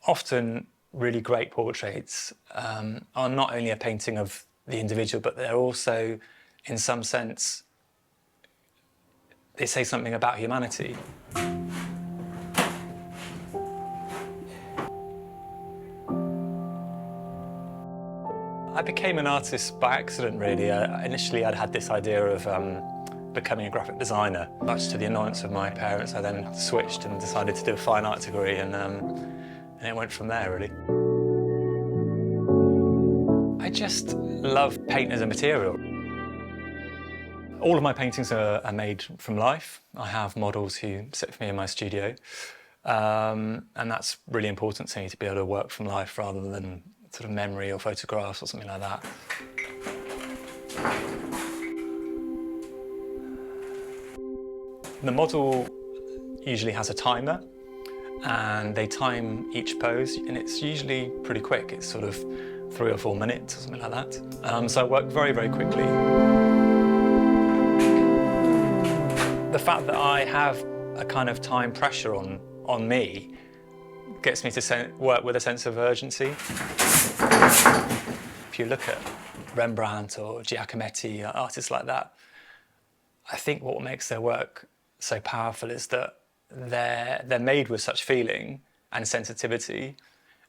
Often really great portraits are not only a painting of the individual, but they're also, in some sense, they say something about humanity. I became an artist by accident, really. Initially, I'd had this idea of becoming a graphic designer. Much to the annoyance of my parents, I then switched and decided to do a fine art degree, and it went from there, really. I just love paint as a material. All of my paintings are made from life. I have models who sit for me in my studio, and that's really important to me, to be able to work from life rather than sort of memory or photographs or something like that. The model usually has a timer, and they time each pose, and it's usually pretty quick. It's sort of 3 or 4 minutes or something like that. So I work very, very quickly. The fact that I have a kind of time pressure on me gets me to work with a sense of urgency. If you look at Rembrandt or Giacometti, artists like that, I think what makes their work so powerful is that they're made with such feeling and sensitivity,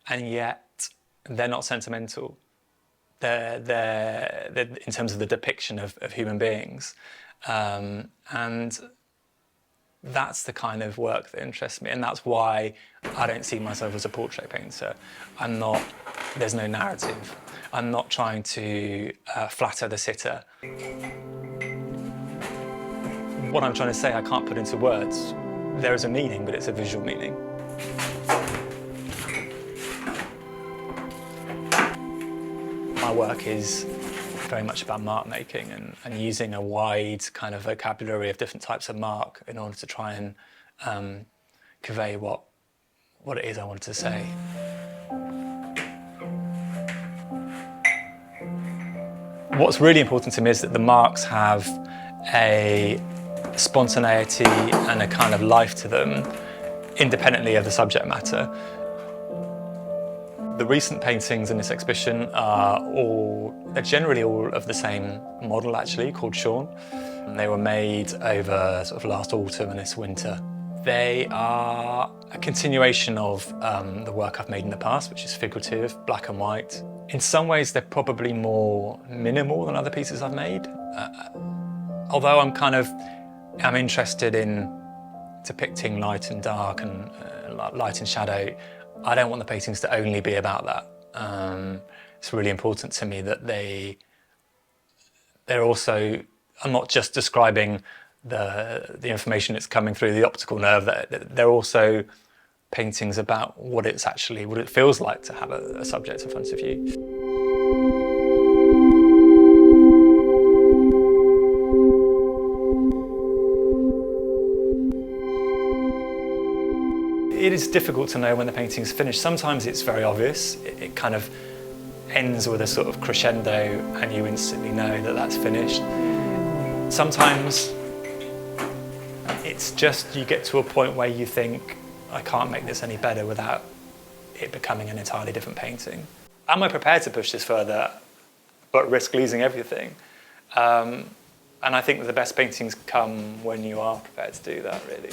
and yet they're not sentimental. They're in terms of the depiction of human beings. And that's the kind of work that interests me, and that's why I don't see myself as a portrait painter. There's no narrative. I'm not trying to flatter the sitter. What I'm trying to say I can't put into words. There is a meaning, but it's a visual meaning. My work is very much about mark making and using a wide kind of vocabulary of different types of mark in order to try and convey what it is I wanted to say. What's really important to me is that the marks have a spontaneity and a kind of life to them, independently of the subject matter. The recent paintings in this exhibition are generally all of the same model, actually, called Sean. They were made over sort of last autumn and this winter. They are a continuation of the work I've made in the past, which is figurative, black and white. In some ways, they're probably more minimal than other pieces I've made. Although I'm interested in depicting light and dark and light and shadow, I don't want the paintings to only be about that. It's really important to me that they're also, I'm not just describing the information that's coming through the optical nerve, they're also paintings about what it feels like to have a subject in front of you. It is difficult to know when the painting is finished. Sometimes it's very obvious. It kind of ends with a sort of crescendo and you instantly know that that's finished. Sometimes it's just you get to a point where you think, I can't make this any better without it becoming an entirely different painting. Am I prepared to push this further but risk losing everything? And I think that the best paintings come when you are prepared to do that, really.